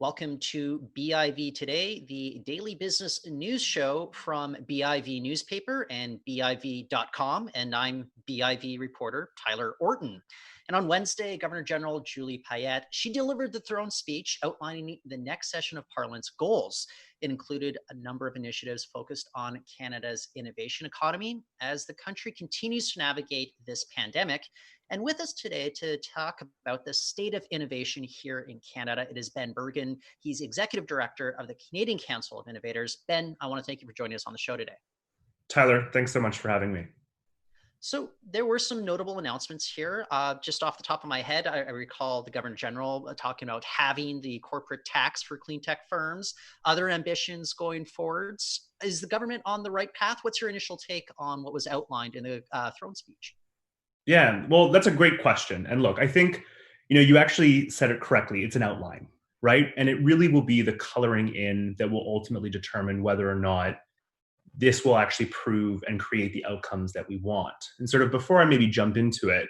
Welcome to BIV Today, the daily business news show from BIV Newspaper and BIV.com. And I'm BIV reporter Tyler Orton. And on Wednesday, Governor General Julie Payette, she delivered the throne speech outlining the next session of Parliament's goals. It included a number of initiatives focused on Canada's innovation economy as the country continues to navigate this pandemic. And with us today to talk about the state of innovation here in Canada, it is Ben Bergen. He's Executive Director of the Canadian Council of Innovators. Ben, I want to thank you for joining us on the show today. Tyler, thanks so much for having me. So there were some notable announcements here. Just off the top of my head, I recall the Governor General talking about having the corporate tax for clean tech firms, other ambitions going forwards. Is the government on the right path? What's your initial take on what was outlined in the throne speech? Yeah, well, that's a great question. And look, I think, you actually said it correctly. It's an outline, right? And it really will be the coloring in that will ultimately determine whether or not this will actually prove and create the outcomes that we want. And sort of before I maybe jump into it,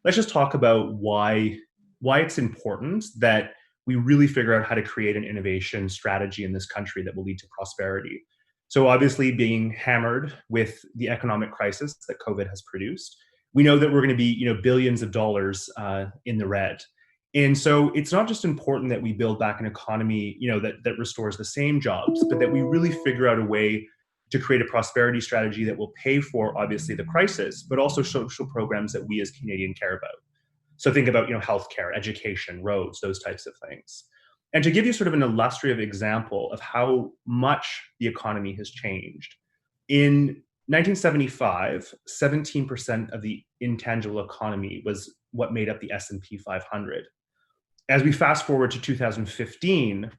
let's just talk about why it's important that we really figure out how to create an innovation strategy in this country that will lead to prosperity. So obviously being hammered with the economic crisis that COVID has produced, we know that we're going to be, billions of dollars in the red. And so it's not just important that we build back an economy, that restores the same jobs, but that we really figure out a way to create a prosperity strategy that will pay for, obviously, the crisis, but also social programs that we as Canadians care about. So think about, healthcare, education, roads, those types of things. And to give you sort of an illustrative example of how much the economy has changed, in 1975, 17% of the intangible economy was what made up the S&P 500. As we fast forward to 2015,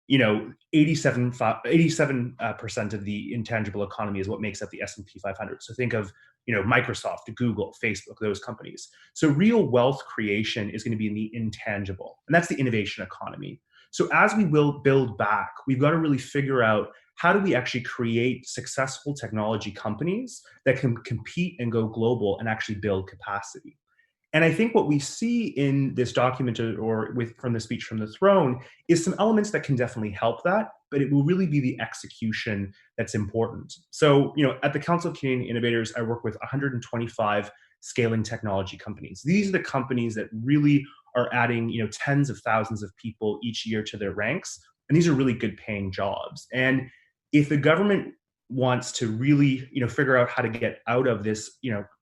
87% of the intangible economy is what makes up the S&P 500. So think of, Microsoft, Google, Facebook, those companies. So real wealth creation is going to be in the intangible, and that's the innovation economy. So as we will build back, we've got to really figure out how do we actually create successful technology companies that can compete and go global and actually build capacity. And I think what we see in this document from the speech from the throne is some elements that can definitely help that, but it will really be the execution that's important. So, at the Council of Canadian Innovators, I work with 125 scaling technology companies. These are the companies that really are adding, tens of thousands of people each year to their ranks. And these are really good paying jobs. And if the government wants to really, figure out how to get out of this,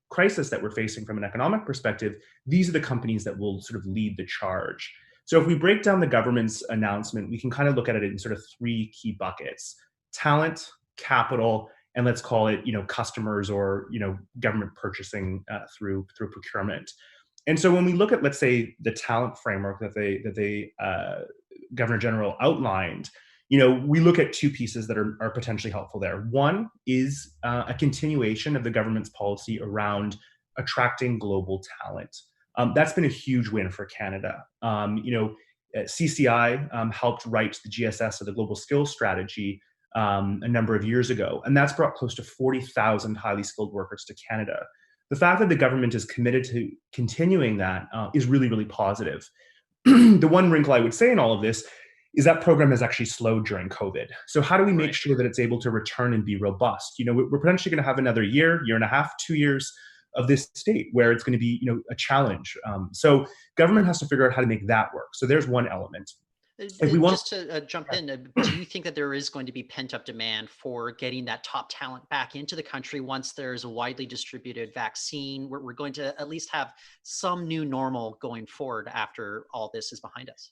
crisis that we're facing from an economic perspective, these are the companies that will sort of lead the charge. So if we break down the government's announcement, we can kind of look at it in sort of three key buckets: talent, capital, and let's call it, customers or, government purchasing through procurement. And so when we look at, let's say, the talent framework that they Governor General outlined, we look at two pieces that are potentially helpful there. One is a continuation of the government's policy around attracting global talent. That's been a huge win for Canada. CCI helped write the GSS, or the Global Skills Strategy, a number of years ago, and that's brought close to 40,000 highly skilled workers to Canada. The fact that the government is committed to continuing that is really, really positive. The one wrinkle I would say in all of this is that program has actually slowed during COVID. So how do we make sure that it's able to return and be robust? We're potentially going to have another year and a half, 2 years of this state where it's going to be, a challenge. So government has to figure out how to make that work. So there's one element. Just to jump in, do you think that there is going to be pent-up demand for getting that top talent back into the country once there's a widely distributed vaccine? We're going to at least have some new normal going forward after all this is behind us.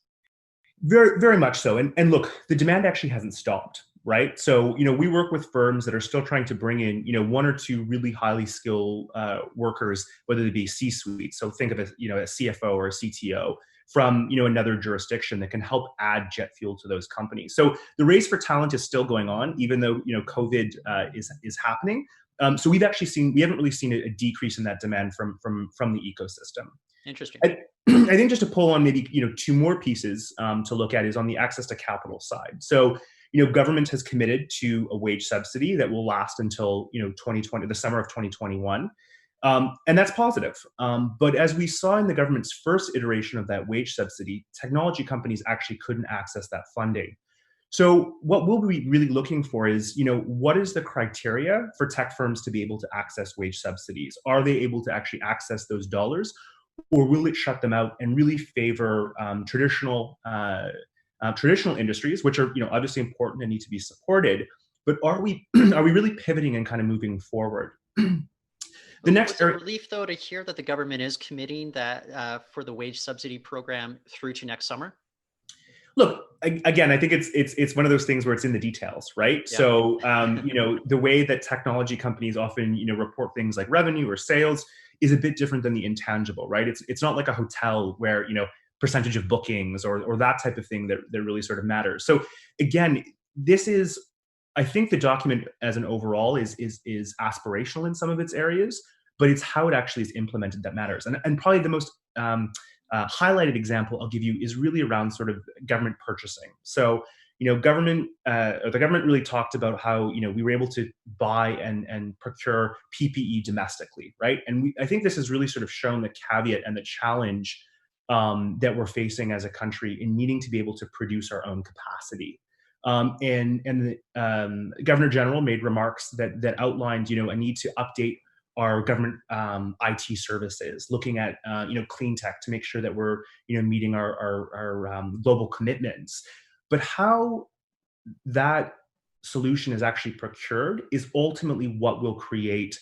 Very, very much so. And look, the demand actually hasn't stopped, right? So, we work with firms that are still trying to bring in, one or two really highly skilled workers, whether they be C-suite. So think of a CFO or a CTO from, another jurisdiction that can help add jet fuel to those companies. So the race for talent is still going on, even though, COVID is happening. So we haven't really seen a decrease in that demand from the ecosystem. Interesting. I think just to pull on maybe, two more pieces to look at is on the access to capital side. So, government has committed to a wage subsidy that will last until, 2020, the summer of 2021. And that's positive. But as we saw in the government's first iteration of that wage subsidy, technology companies actually couldn't access that funding. So what we'll be really looking for is, what is the criteria for tech firms to be able to access wage subsidies? Are they able to actually access those dollars, or will it shut them out and really favor traditional industries, which are obviously important and need to be supported? But are we are we really pivoting and kind of moving forward? The next Was it a area. relief, though, to hear that the government is committing that for the wage subsidy program through to next summer? Look, again, I think it's one of those things where it's in the details, right? Yeah. So the way that technology companies often report things like revenue or sales is a bit different than the intangible, right? It's not like a hotel where percentage of bookings or that type of thing that really sort of matters. So again, this is, I think the document as an overall is aspirational in some of its areas, but it's how it actually is implemented that matters. And probably the most highlighted example I'll give you is really around sort of government purchasing. So, the government really talked about how we were able to buy and procure PPE domestically, right? And I think this has really sort of shown the caveat and the challenge that we're facing as a country in needing to be able to produce our own capacity. And the Governor General made remarks that outlined a need to update our government IT services, looking at clean tech to make sure that we're meeting our global commitments. But how that solution is actually procured is ultimately what will create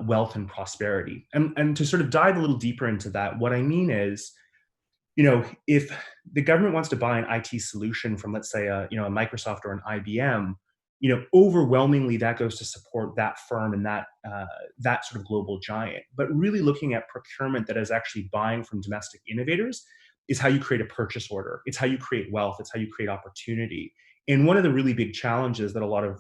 wealth and prosperity. And to sort of dive a little deeper into that, what I mean is, if the government wants to buy an IT solution from, let's say, a Microsoft or an IBM, overwhelmingly that goes to support that firm and that sort of global giant. But really looking at procurement that is actually buying from domestic innovators is how you create a purchase order. It's how you create wealth. It's how you create opportunity. And one of the really big challenges that a lot of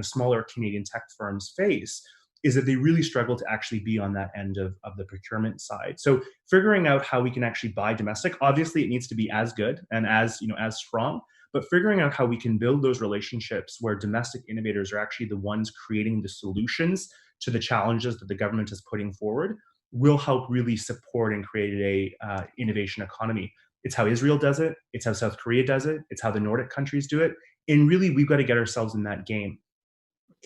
smaller Canadian tech firms face is that they really struggle to actually be on that end of the procurement side. So figuring out how we can actually buy domestic, obviously it needs to be as good and as strong, but figuring out how we can build those relationships where domestic innovators are actually the ones creating the solutions to the challenges that the government is putting forward will help really support and create a innovation economy. It's how Israel does it. It's how South Korea does it. It's how the Nordic countries do it. And really, we've got to get ourselves in that game.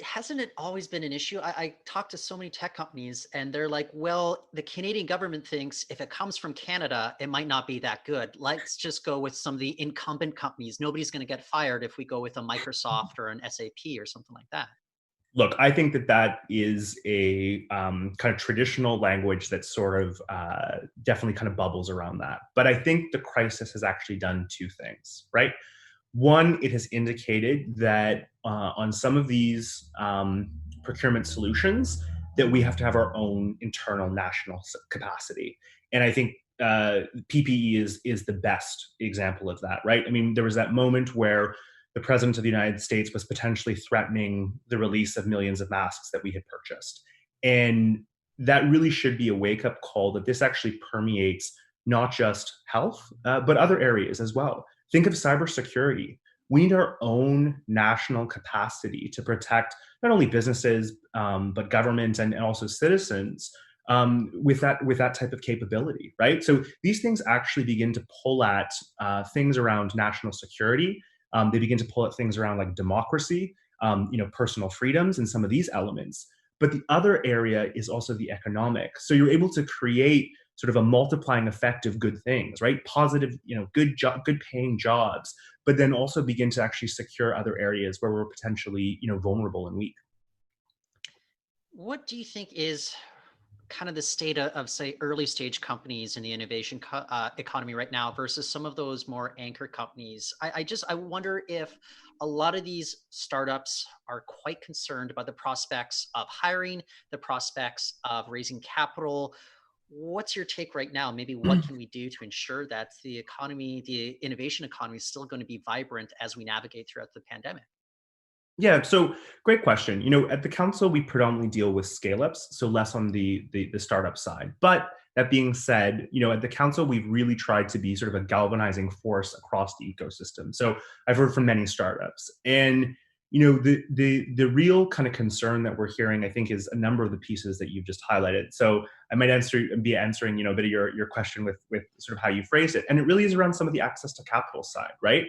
Hasn't it always been an issue? I talk to so many tech companies and they're like, well, the Canadian government thinks if it comes from Canada, it might not be that good. Let's just go with some of the incumbent companies. Nobody's going to get fired if we go with a Microsoft or an SAP or something like that. Look, I think that is a kind of traditional language that sort of definitely kind of bubbles around that. But I think the crisis has actually done two things, right? One, it has indicated that on some of these procurement solutions, that we have to have our own internal national capacity. And I think PPE is the best example of that, right? I mean, there was that moment where the president of the United States was potentially threatening the release of millions of masks that we had purchased. And that really should be a wake-up call that this actually permeates not just health, but other areas as well. Think of cybersecurity. We need our own national capacity to protect not only businesses, but government and also citizens with that type of capability, right? So these things actually begin to pull at things around national security. They begin to pull at things around like democracy, personal freedoms, and some of these elements. But the other area is also the economic. So you're able to create sort of a multiplying effect of good things, right? Positive, good paying jobs, but then also begin to actually secure other areas where we're potentially, vulnerable and weak. What do you think is kind of the state of say early stage companies in the innovation economy right now versus some of those more anchor companies? I wonder if a lot of these startups are quite concerned about the prospects of hiring, the prospects of raising capital. What's your take right now? Maybe what can we do to ensure that the economy, the innovation economy, is still going to be vibrant as we navigate throughout the pandemic? Yeah, so great question. At the council, we predominantly deal with scale-ups, so less on the startup side. But that being said, at the council, we've really tried to be sort of a galvanizing force across the ecosystem. So I've heard from many startups, and the real kind of concern that we're hearing, I think, is a number of the pieces that you've just highlighted. So I might be answering, a bit of your question with sort of how you phrased it, and it really is around some of the access to capital side, right?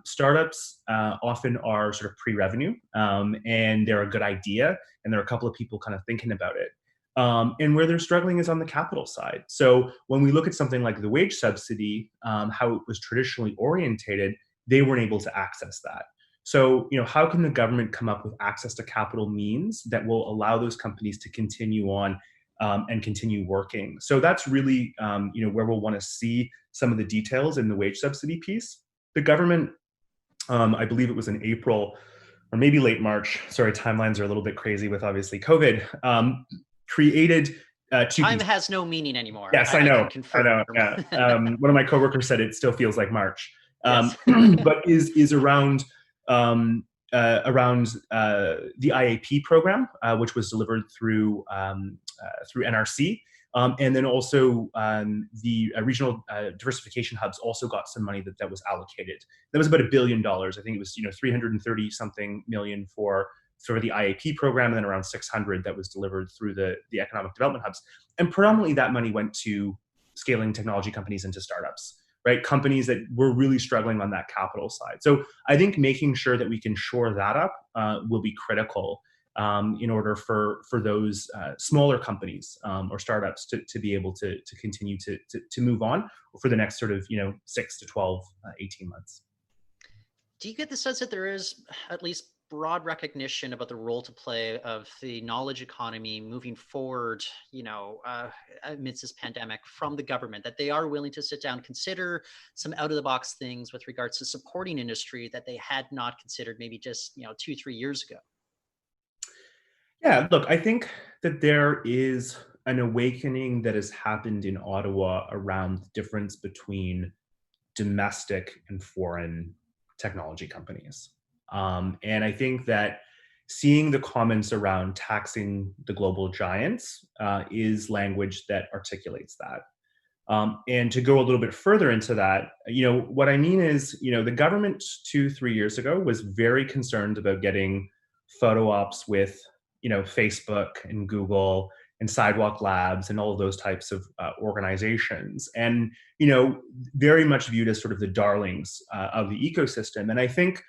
Startups often are sort of pre-revenue, and they're a good idea, and there are a couple of people kind of thinking about it. And where they're struggling is on the capital side. So when we look at something like the wage subsidy, how it was traditionally orientated, they weren't able to access that. So, how can the government come up with access to capital means that will allow those companies to continue on and continue working? So that's really, where we'll want to see some of the details in the wage subsidy piece. The government, I believe it was in April or maybe late March. Sorry, timelines are a little bit crazy with obviously COVID. Created two Time pieces. has no meaning anymore. Yes, I I know. can I confirm. know. Yeah. One of my coworkers said it still feels like March, Yes. but is around the IAP program, which was delivered through NRC. And then also the regional diversification hubs also got some money that was allocated. That was about $1 billion. I think it was 330 something million for the IAP program, and then around 600 that was delivered through the economic development hubs. And predominantly that money went to scaling technology companies into startups, right? Companies that were really struggling on that capital side. So I think making sure that we can shore that up will be critical in order for those smaller companies or startups to be able to continue to move on for the next sort of 6 to 12, 18 months. Do you get the sense that there is at least broad recognition about the role to play of the knowledge economy moving forward, amidst this pandemic from the government, that they are willing to sit down, consider some out of the box things with regards to supporting industry that they had not considered maybe just, 2-3 years ago? Yeah, look, I think that there is an awakening that has happened in Ottawa around the difference between domestic and foreign technology companies. And I think that seeing the comments around taxing the global giants is language that articulates that. And to go a little bit further into that, what I mean is, the government 2-3 years ago was very concerned about getting photo ops with, Facebook and Google and Sidewalk Labs and all of those types of organizations, and very much viewed as sort of the darlings of the ecosystem. And I think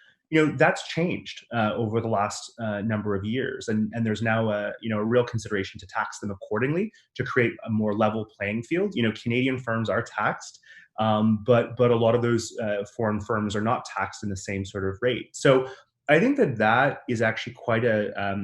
that's changed over the last number of years, and there's now a real consideration to tax them accordingly to create a more level playing field. Canadian firms are taxed, but a lot of those foreign firms are not taxed in the same sort of rate. So I think that is actually quite a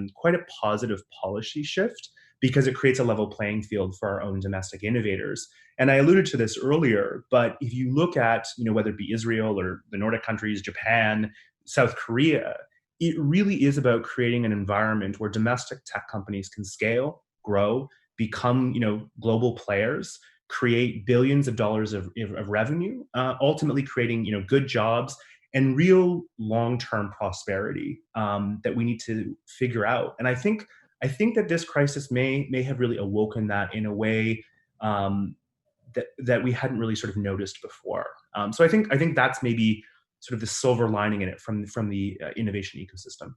positive policy shift, because it creates a level playing field for our own domestic innovators. And I alluded to this earlier, but if you look at whether it be Israel or the Nordic countries, Japan, South Korea, it really is about creating an environment where domestic tech companies can scale, grow, become global players, create billions of dollars of revenue, ultimately creating good jobs and real long-term prosperity that we need to figure out. And I think that this crisis may have really awoken that in a way that we hadn't really sort of noticed before. So I think that's maybe sort of the silver lining in it from the innovation ecosystem.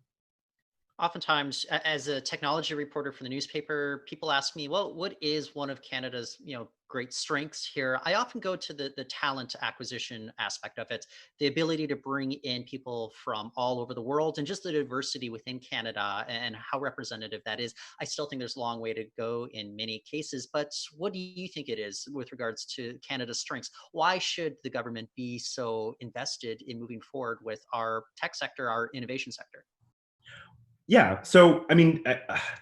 Oftentimes, as a technology reporter for the newspaper, people ask me, well, what is one of Canada's great strengths here? I often go to the talent acquisition aspect of it, the ability to bring in people from all over the world, and just the diversity within Canada and how representative that is. I still think there's a long way to go in many cases, but what do you think it is with regards to Canada's strengths? Why should the government be so invested in moving forward with our tech sector, our innovation sector? Yeah. So, I mean,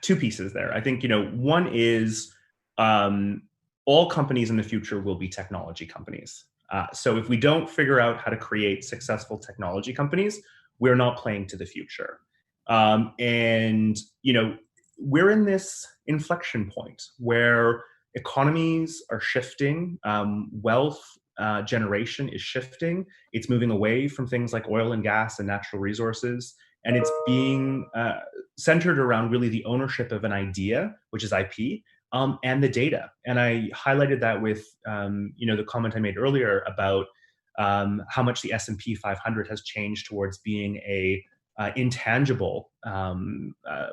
two pieces there. I think, one is all companies in the future will be technology companies. So if we don't figure out how to create successful technology companies, we're not playing to the future. And, we're in this inflection point where economies are shifting, wealth generation is shifting. It's moving away from things like oil and gas and natural resources, and it's being centered around really the ownership of an idea, which is IP, and the data. And I highlighted that with the comment I made earlier about how much the S&P 500 has changed towards being a intangible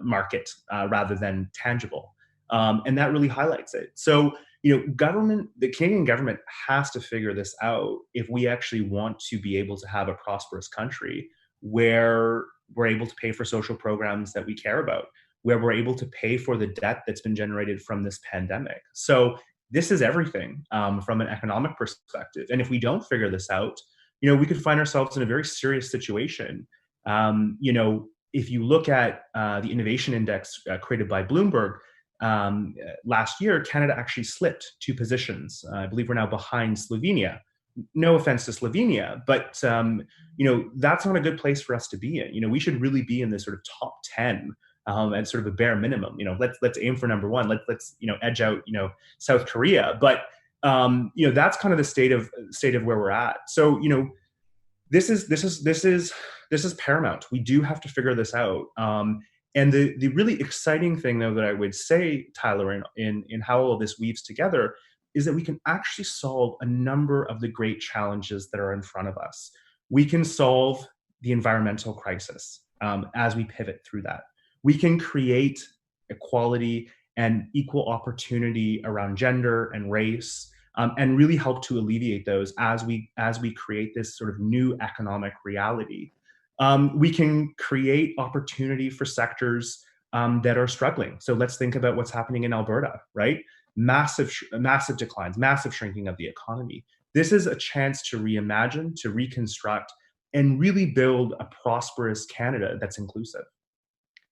market rather than tangible. And that really highlights it. So, the Canadian government has to figure this out if we actually want to be able to have a prosperous country where we're able to pay for social programs that we care about, where we're able to pay for the debt that's been generated from this pandemic. So this is everything from an economic perspective. And if we don't figure this out, we could find ourselves in a very serious situation. If you look at the innovation index created by Bloomberg, last year, Canada actually slipped 2 positions. I believe we're now behind Slovenia. No offense to Slovenia, but that's not a good place for us to be in. We should really be in this sort of top 10 at sort of a bare minimum. Let's aim for number one. Let's edge out South Korea, but that's kind of the state of where we're at. So this is paramount. We do have to figure this out. And the really exciting thing, though, that I would say, Tyler, in how all of this weaves together, is that we can actually solve a number of the great challenges that are in front of us. We can solve the environmental crisis as we pivot through that. We can create equality and equal opportunity around gender and race, and really help to alleviate those as we create this sort of new economic reality. We can create opportunity for sectors that are struggling. So let's think about what's happening in Alberta, right? Massive declines, massive shrinking of the economy. This is a chance to reimagine, to reconstruct, and really build a prosperous Canada that's inclusive.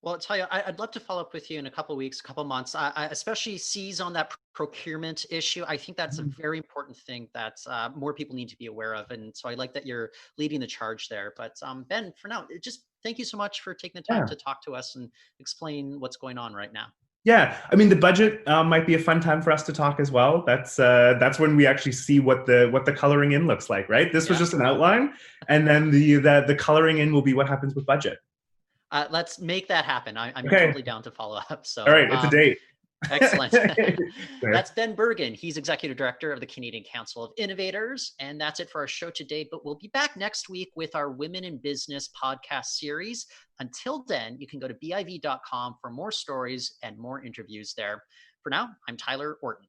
Well, I'll tell you, I'd love to follow up with you in a couple of weeks, a couple of months. I especially seize on that procurement issue. I think that's a very important thing that more people need to be aware of. And so I like that you're leading the charge there. But Ben, for now, just thank you so much for taking the time Yeah. to talk to us and explain what's going on right now. Yeah, I mean, the budget might be a fun time for us to talk as well. That's when we actually see what the coloring in looks like, right? This was Yeah. just an outline, and then the coloring in will be what happens with budget. Let's make that happen. I'm Okay. totally down to follow up. All So right, it's a date. excellent. Fair. That's Ben Bergen. He's executive director of the Canadian Council of Innovators. And that's it for our show today. But we'll be back next week with our Women in Business podcast series. Until then, you can go to biv.com for more stories and more interviews there. For now, I'm Tyler Orton.